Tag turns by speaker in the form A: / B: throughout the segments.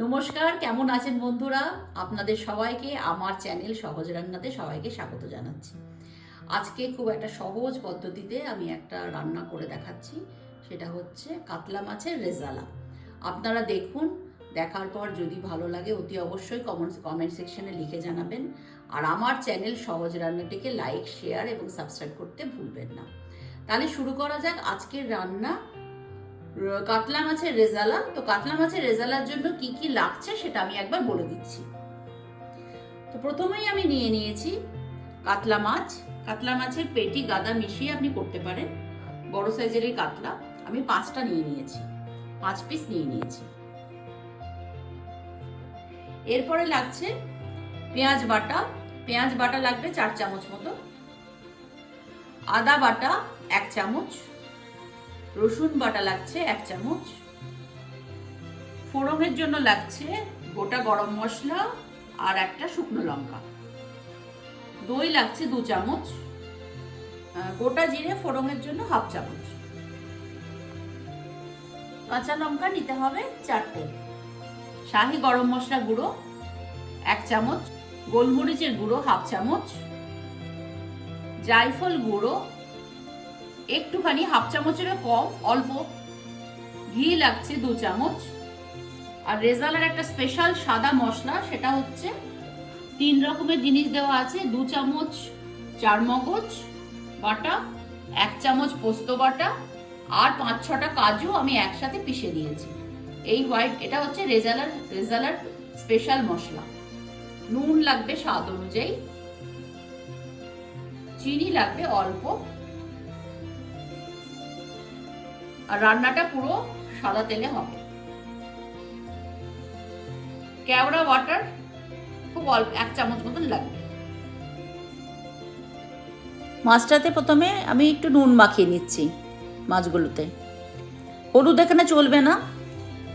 A: নমস্কার, কেমন আছেন বন্ধুরা? আপনাদের সবাইকে আমার চ্যানেল সহজ রান্নাতে সবাইকে স্বাগত জানাচ্ছি। আজকে খুব একটা সহজ পদ্ধতিতে আমি একটা রান্না করে দেখাচ্ছি। সেটা হচ্ছে কাতলা মাছের রেজালা। আপনারা দেখুন, দেখার পর যদি ভালো লাগে অতি অবশ্যই কমেন্ট সেকশনে লিখে জানাবেন। আর আমার চ্যানেল সহজ রান্নাটিকে লাইক, শেয়ার এবং সাবস্ক্রাইব করতে ভুলবেন না। তাহলে শুরু করা যাক আজকের রান্না, কাতলা মাছের রেজালা। তো কাতলা মাছের রেজালার জন্য কি কি লাগছে সেটা আমি একবার বলে দিচ্ছি। তো প্রথমেই আমি নিয়ে নিয়েছি কাতলা মাছ। কাতলা মাছের পেটি গাদা মিশিয়ে আপনি করতে পারেন। বড় সাইজের এই কাতলা আমি 5টা নিয়ে নিয়েছি, 5 পিস নিয়ে নিয়েছি। এরপরে লাগছে পেঁয়াজ বাটা। পেঁয়াজ বাটা লাগবে 4 চামচ মতো, আদা বাটা 1 চামচ, রসুন বাটা লাগছে 1 চামচ, ফোড়নের জন্য লাগছে গোটা গরম মশলা আর একটা শুকনো লঙ্কা, দই লাগছে 2 চামচ, গোটা জিরে ফোড়নের জন্য 1/2 চামচ, কাঁচা লঙ্কা নিতে হবে 4টে, শাহি গরম মশলা গুঁড়ো 1 চামচ, গোলমরিচের গুঁড়ো 1/2 চামচ, জায়ফল গুঁড়ো একটুখানি 1/2 চামচের কম, অল্প, ঘি লাগছে 2 চামচ। আর রেজালার একটা স্পেশাল সাদা মশলা, সেটা হচ্ছে 3 রকমের জিনিস দেওয়া আছে। 2 চামচ চারমগজ বাটা, 1 চামচ পোস্ত বাটা আর 5-6টা কাজু আমি একসাথে পিষে দিয়েছি। এটা হচ্ছে রেজালার স্পেশাল মশলা। নুন লাগবে স্বাদ অনুযায়ী, চিনি লাগবে অল্প, আর রান্নাটা পুরো সাদা তেলে হবে। কেওড়া ওয়াটার খুব অল্প 1 চামচ মতন লাগবে। মাছটাতে প্রথমে আমি একটু নুন মাখিয়ে নিচ্ছি মাছগুলোতে। হলুদ এখানে চলবে না,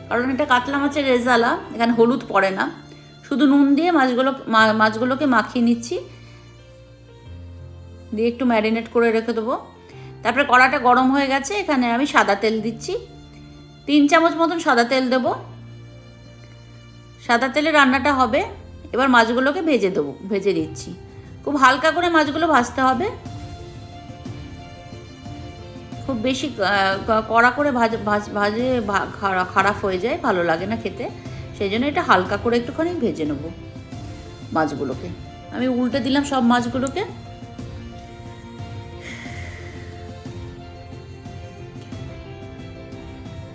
A: কারণ এটা কাতলা মাছের রেজালা, এখানে হলুদ পড়ে না। শুধু নুন দিয়ে মাছগুলোকে মাখিয়ে নিচ্ছি, দিয়ে একটু ম্যারিনেট করে রেখে দেবো। তারপরে কড়াটা গরম হয়ে গেছে, এখানে আমি সাদা তেল দিচ্ছি। 3 চামচ মতন সাদা তেল দেবো। সাদা তেলে রান্নাটা হবে। এবার মাছগুলোকে ভেজে দিচ্ছি। খুব হালকা করে মাছগুলো ভাজতে হবে, খুব বেশি কড়া করে ভাজে খারাপ হয়ে যায়, ভালো লাগে না খেতে। সেই জন্য এটা হালকা করে একটুখানি ভেজে নেব মাছগুলোকে। আমি উল্টে দিলাম সব মাছগুলোকে।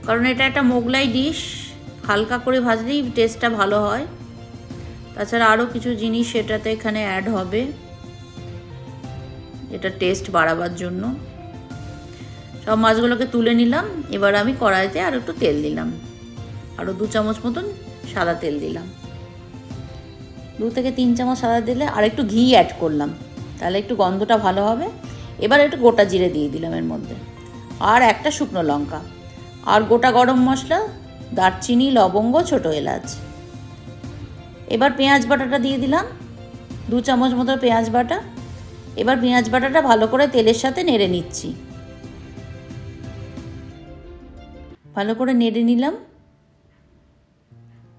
A: কারণ এটা একটা মোগলাই ডিশ, হালকা করে ভাজলেই টেস্টটা ভালো হয়। তাছাড়া আরও কিছু জিনিস এটাতে এখানে অ্যাড হবে, এটা টেস্ট বাড়াবার জন্য। সব মাছগুলোকে তুলে নিলাম। এবার আমি কড়াইতে আর একটু তেল দিলাম, আরও 2 চামচ মতন সাদা তেল দিলাম। 2 থেকে 3 চামচ সাদা দিলে আর একটু ঘি অ্যাড করলাম, তাহলে একটু গন্ধটা ভালো হবে। এবার একটু গোটা জিরে দিয়ে দিলাম এর মধ্যে, আর একটা শুকনো লঙ্কা, আর গোটা গরম মশলা, দারচিনি, লবঙ্গ, ছোটো এলাচ। এবার পেঁয়াজ বাটাটা দিয়ে দিলাম, 2 চামচ মতো পেঁয়াজ বাটা। এবার পেঁয়াজ বাটাটা ভালো করে তেলের সাথে নেড়ে নিচ্ছি। ভালো করে নেড়ে নিলাম।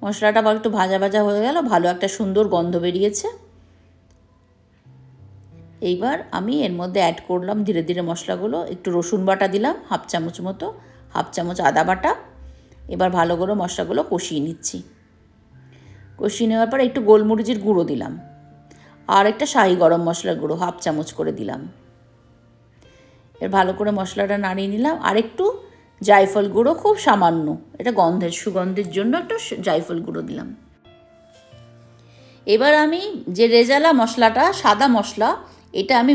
A: মশলাটা আবার একটু ভাজা ভাজা হয়ে গেল, ভালো একটা সুন্দর গন্ধ বেরিয়েছে। এইবার আমি এর মধ্যে অ্যাড করলাম ধীরে ধীরে মশলাগুলো। একটু রসুন বাটা দিলাম 1/2 চামচ মতো, 1/2 চামচ আদা বাটা। এবার ভালো করে মশলাগুলো কষিয়ে নিচ্ছি। কষিয়ে নেওয়ার পর একটু গোলমরিচের গুঁড়ো দিলাম, আর একটা শাহি গরম মশলার গুঁড়ো 1/2 চামচ করে দিলাম। এর ভালো করে মশলাটা নাড়িয়ে নিলাম। আর একটু জায়ফল গুঁড়ো, খুব সামান্য, এটা সুগন্ধের জন্য একটু জায়ফল গুঁড়ো দিলাম। এবার আমি যে রেজালা মশলাটা, সাদা মশলা, এটা আমি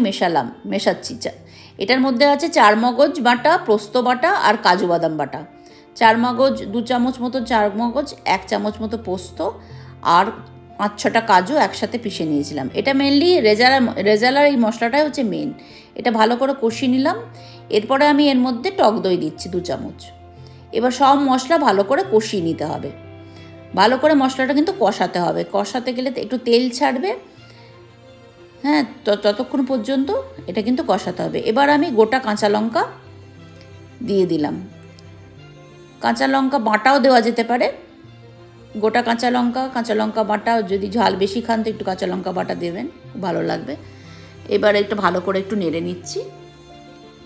A: মেশাচ্ছি। এটার মধ্যে আছে চারমগজ বাটা, পোস্ত বাটা আর কাজু বাদাম বাটা। চারমগজ 2 চামচ মতো চারমগজ, 1 চামচ মতো পোস্ত আর 5-6টা কাজু একসাথে পিষে নিয়েছিলাম। এটা মেনলি রেজালার এই মশলাটাই হচ্ছে মেন। এটা ভালো করে কষিয়ে নিলাম। এরপরে আমি এর মধ্যে টক দই দিচ্ছি 2 চামচ। এবার সব মশলা ভালো করে কষিয়ে নিতে হবে। ভালো করে মশলাটা কিন্তু কষাতে হবে, কষাতে গেলে একটু তেল ছাড়বে। হ্যাঁ, ততক্ষণ পর্যন্ত এটা কিন্তু কষাতে হবে। এবার আমি গোটা কাঁচা লঙ্কা দিয়ে দিলাম। কাঁচা লঙ্কা বাটাও দেওয়া যেতে পারে, গোটা কাঁচা লঙ্কা বাটা, যদি ঝাল বেশি খান তো একটু কাঁচা লঙ্কা বাটা দেবেন, ভালো লাগবে। এবার একটু ভালো করে একটু নেড়ে নিচ্ছি,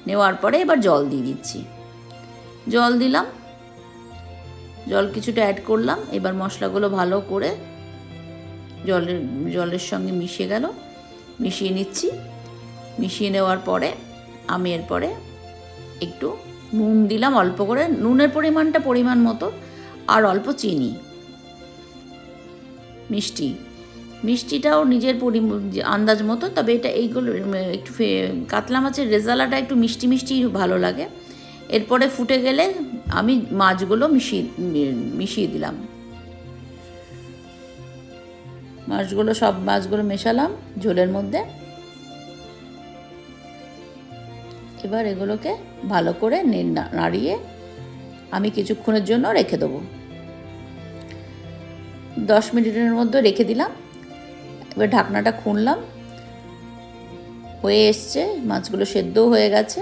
A: নেওয়ার পরে এবার জল দিয়ে দিচ্ছি। জল দিলাম, জল কিছুটা অ্যাড করলাম। এবার মশলাগুলো ভালো করে জলের সঙ্গে মিশিয়ে গেল, মিশিয়ে নিচ্ছি। মিশিয়ে নেওয়ার পরে আমি এরপরে একটু নুন দিলাম, অল্প করে, নুনের পরিমাণ মতো, আর অল্প চিনি। মিষ্টিটাও নিজের আন্দাজ মতো, তবে এটা এইগুলো একটু কাতলা মাছের রেজালাটা একটু মিষ্টি মিষ্টি ভালো লাগে। এরপরে ফুটে গেলে আমি মাছগুলো মিশিয়ে দিলাম। সব মাছগুলো মেশালাম ঝোলের মধ্যে। এবার এগুলোকে ভালো করে নাড়িয়ে আমি কিছুক্ষণের জন্য রেখে দেবো। 10 মিনিটের মধ্যে রেখে দিলাম। এবার ঢাকনাটা খুললাম, হয়ে এসছে, মাছগুলো সেদ্ধও হয়ে গেছে।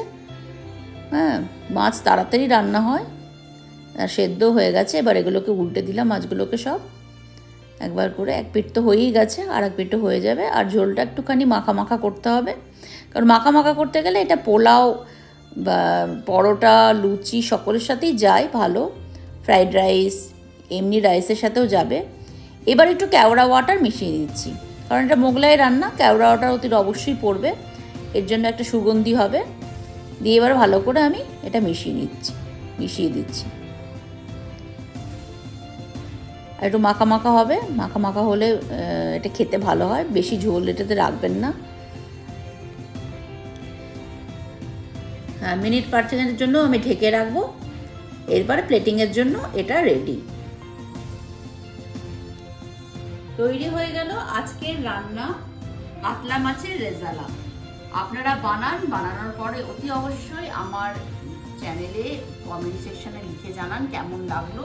A: হ্যাঁ, মাছ তাড়াতাড়ি রান্না হয় আর সেদ্ধও হয়ে গেছে। এবার এগুলোকে উল্টে দিলাম, মাছগুলোকে সব একবার করে। এক পিঠ তো হয়েই গেছে, আর এক পিঠও হয়ে যাবে। আর ঝোলটা একটুখানি মাখা মাখা করতে হবে, কারণ মাখা মাখা করতে গেলে এটা পোলাও বা পরোটা, লুচি সকলের সাথেই যায় ভালো, ফ্রাইড রাইস, এমনি রাইসের সাথেও যাবে। এবার একটু কেওড়া ওয়াটার মিশিয়ে দিচ্ছি, কারণ এটা মোগলাই রান্না, কেওড়া ওয়াটার অবশ্যই পড়বে, এর জন্য একটা সুগন্ধি হবে। দিয়ে এবার ভালো করে আমি এটা মিশিয়ে দিচ্ছি। আর একটু মাখা মাখা হবে, মাখা মাখা হলে এটা খেতে ভালো হয়। বেশি ঝোল এটাতে রাখবেন না। হ্যাঁ, মিনিট 5-6 জন্য আমি ঢেকে রাখবো। এরপরে প্লেটিংয়ের জন্য এটা রেডি। তৈরি হয়ে গেল আজকের রান্না, কাতলা মাছের রেজালা। আপনারা বানানোর পরে অতি অবশ্যই আমার চ্যানেলে কমেন্ট সেকশনে লিখে জানান কেমন লাগলো।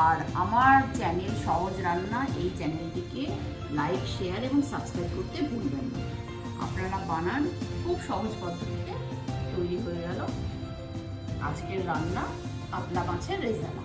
A: আর আমার চ্যানেল সহজ রান্না, এই চ্যানেলটিকে লাইক, শেয়ার এবং সাবস্ক্রাইব করতে ভুলবেন না। আপনারা বানান, খুব সহজ পদ্ধতিতে তৈরি হয়ে গেল আজকের রান্না, কাতলা মাছের রেজালা।